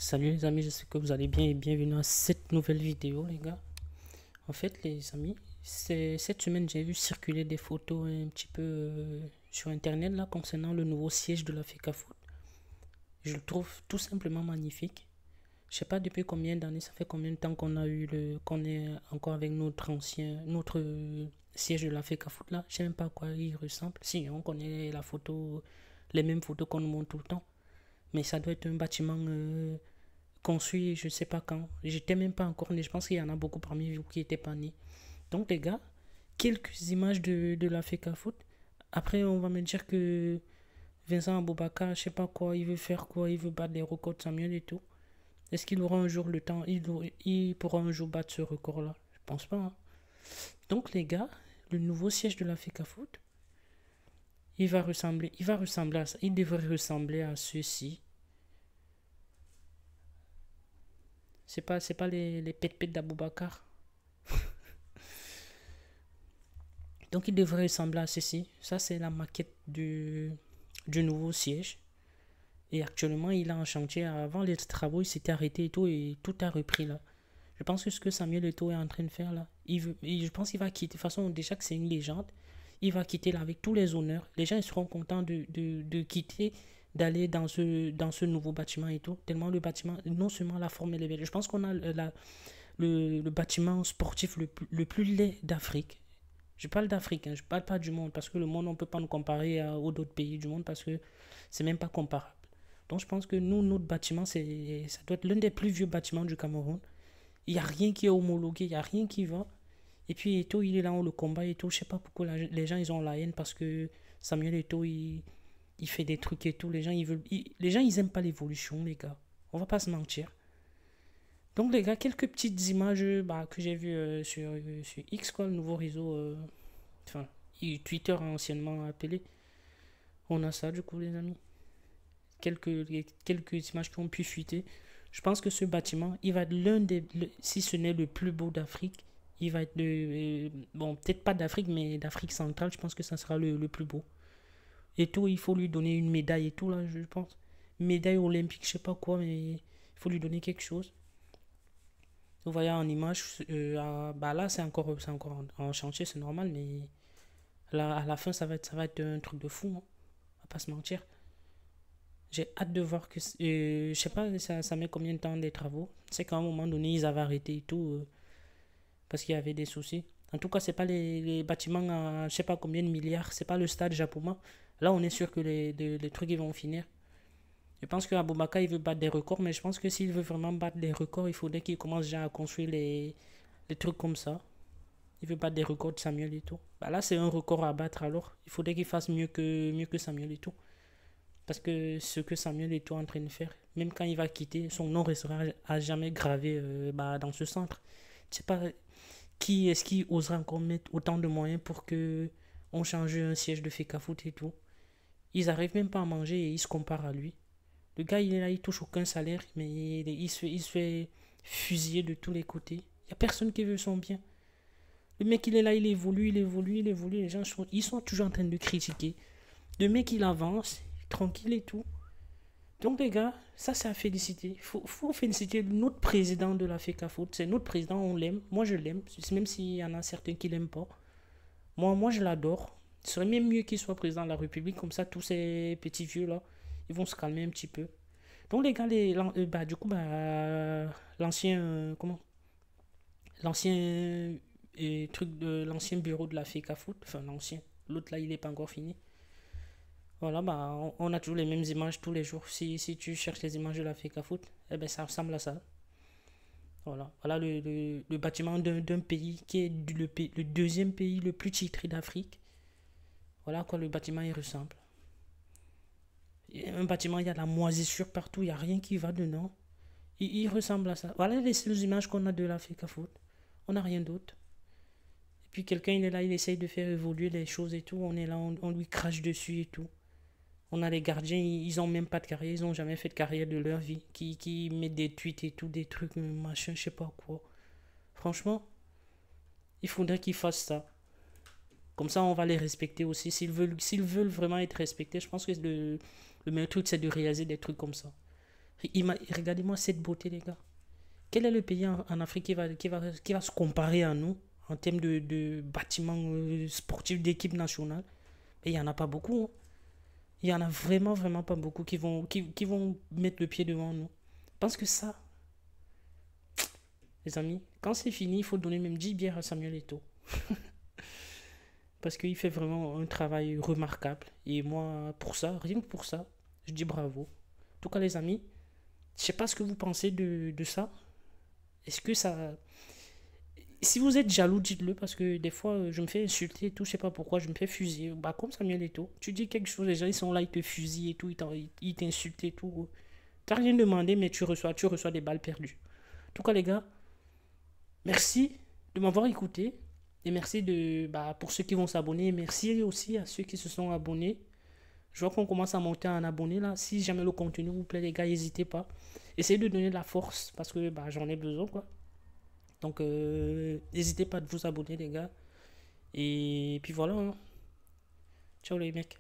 Salut les amis, j'espère que vous allez bien et bienvenue à cette nouvelle vidéo les gars. En fait les amis, cette semaine j'ai vu circuler des photos un petit peu sur internet là concernant le nouveau siège de la FECAFOOT. Je le trouve tout simplement magnifique. Je sais pas depuis combien d'années, ça fait combien de temps qu'on est encore avec notre siège de la FECAFOOT là. Je sais même pas à quoi il ressemble. Si on connaît la photo, les mêmes photos qu'on nous montre tout le temps. Mais ça doit être un bâtiment construit, je sais pas quand. J'étais même pas encore né. Je pense qu'il y en a beaucoup parmi vous qui étaient pas nés. Donc, les gars, quelques images de la FECA Foot. Après, on va me dire que Vincent Aboubakar, je sais pas quoi, il veut faire quoi, il veut battre les records de Samuel et tout. Est-ce qu'il aura un jour le temps, il pourra un jour battre ce record-là? Je pense pas, hein. Donc, les gars, le nouveau siège de la FECA Foot, il va ressembler à ça. Il devrait ressembler à ceci. C'est pas les pet-pet d'Aboubacar. Donc il devrait ressembler à ceci. Ça, c'est la maquette du nouveau siège. Et actuellement, il est en chantier. Avant les travaux, il s'était arrêté et tout a repris là. Je pense que ce que Samuel Eto'o est en train de faire là, je pense qu'il va quitter. De toute façon, déjà que c'est une légende, il va quitter là avec tous les honneurs. Les gens ils seront contents de quitter, d'aller dans ce nouveau bâtiment et tout. Tellement le bâtiment, non seulement la forme elle est belle. Je pense qu'on a le bâtiment sportif le plus laid d'Afrique. Je parle d'Afrique, hein, je parle pas du monde, parce que le monde, on ne peut pas nous comparer aux autres pays du monde, parce que c'est même pas comparable. Donc je pense que nous, notre bâtiment, ça doit être l'un des plus vieux bâtiments du Cameroun. Il n'y a rien qui est homologué, il n'y a rien qui va. Et puis Eto'o, il est là, on le combat et tout. Je sais pas pourquoi les gens, ils ont la haine, parce que Samuel Eto'o, il fait des trucs et tout. Les gens, ils aiment pas l'évolution, les gars. On va pas se mentir. Donc les gars, quelques petites images que j'ai vues sur X, quoi, le nouveau réseau, enfin, Twitter anciennement appelé. On a ça du coup les amis. Quelques images qui ont pu fuiter. Je pense que ce bâtiment, il va être si ce n'est le plus beau d'Afrique, il va être bon, peut-être pas d'Afrique, mais d'Afrique centrale, je pense que ça sera le plus beau. Et tout, il faut lui donner une médaille et tout là, je pense. Médaille olympique, je sais pas quoi, mais il faut lui donner quelque chose. Vous voyez en image, là c'est encore en chantier, c'est normal, mais là, à la fin ça va être un truc de fou, hein. On va pas se mentir. J'ai hâte de voir que, je sais pas, ça met combien de temps des travaux. C'est qu'à un moment donné ils avaient arrêté et tout, parce qu'il y avait des soucis. En tout cas, c'est pas les bâtiments à je sais pas combien de milliards, c'est pas le stade japonais. Là, on est sûr que les trucs ils vont finir. Je pense que Aboubaka il veut battre des records, mais je pense que s'il veut vraiment battre des records, il faudrait qu'il commence déjà à construire les trucs comme ça. Il veut battre des records de Samuel et tout. Bah là, c'est un record à battre alors. Il faudrait qu'il fasse mieux que Samuel et tout. Parce que ce que Samuel est en train de faire, même quand il va quitter, son nom restera à jamais gravé dans ce centre. Je sais pas qui est-ce qui osera encore mettre autant de moyens pour que on change un siège de FECAFOOT et tout. Ils arrivent même pas à manger et ils se comparent à lui. Le gars, il est là, il touche aucun salaire, mais il se fait fusiller de tous les côtés. Il n'y a personne qui veut son bien. Le mec, il est là, il évolue. Les gens ils sont toujours en train de critiquer. Le mec, il avance, tranquille et tout. Donc, les gars, ça, c'est à féliciter. Faut féliciter notre président de la FECAFOOT. C'est notre président, on l'aime. Moi, je l'aime, même s'il y en a certains qui l'aiment pas. Moi, je l'adore. Ce serait même mieux qu'il soit président de la République. Comme ça, tous ces petits vieux-là, ils vont se calmer un petit peu. Donc les gars, du coup, l'ancien, l'ancien truc de l'ancien bureau de la FECAFOOT, enfin l'ancien, l'autre là, il n'est pas encore fini. Voilà, on a toujours les mêmes images tous les jours. Si tu cherches les images de la FECAFOOT, eh ben ça ressemble à ça. Voilà le bâtiment d'un pays qui est le deuxième pays le plus titré d'Afrique. Voilà à quoi le bâtiment il ressemble. Un bâtiment, il y a de la moisissure partout, il n'y a rien qui va dedans. Il ressemble à ça. Voilà les seules images qu'on a de l'Afrique à foot. On n'a rien d'autre. Et puis quelqu'un, il est là, il essaye de faire évoluer les choses et tout. On est là, on lui crache dessus et tout. On a les gardiens, ils ont même pas de carrière, ils ont jamais fait de carrière de leur vie. Qui mettent des tweets et tout, des trucs, machin, je sais pas quoi. Franchement, il faudrait qu'ils fassent ça. Comme ça, on va les respecter aussi. S'ils veulent vraiment être respectés, je pense que le meilleur truc, c'est de réaliser des trucs comme ça. Regardez-moi cette beauté, les gars. Quel est le pays en Afrique qui va se comparer à nous en termes de bâtiments sportifs d'équipe nationale? Et il n'y en a pas beaucoup, hein. Il y en a vraiment, vraiment pas beaucoup qui vont mettre le pied devant nous. Je pense que ça, les amis, quand c'est fini, il faut donner même 10 bières à Samuel Eto'o. Parce qu'il fait vraiment un travail remarquable. Et moi, pour ça, rien que pour ça, je dis bravo. En tout cas, les amis, je sais pas ce que vous pensez de ça. Est-ce que ça. Si vous êtes jaloux, dites-le, parce que des fois, je me fais insulter et tout, je sais pas pourquoi, je me fais fusiller. Bah, comme Samuel Eto'o. Tu dis quelque chose, les gens, ils sont là, ils te fusillent et tout, ils t'insultent et tout. T'as rien demandé, mais tu reçois des balles perdues. En tout cas, les gars, merci de m'avoir écouté. Et merci pour ceux qui vont s'abonner. Merci aussi à ceux qui se sont abonnés. Je vois qu'on commence à monter en abonnés là. Si jamais le contenu vous plaît, les gars, n'hésitez pas. Essayez de donner de la force parce que j'en ai besoin, quoi. Donc, n'hésitez pas de vous abonner, les gars. Et puis voilà, hein. Ciao les mecs.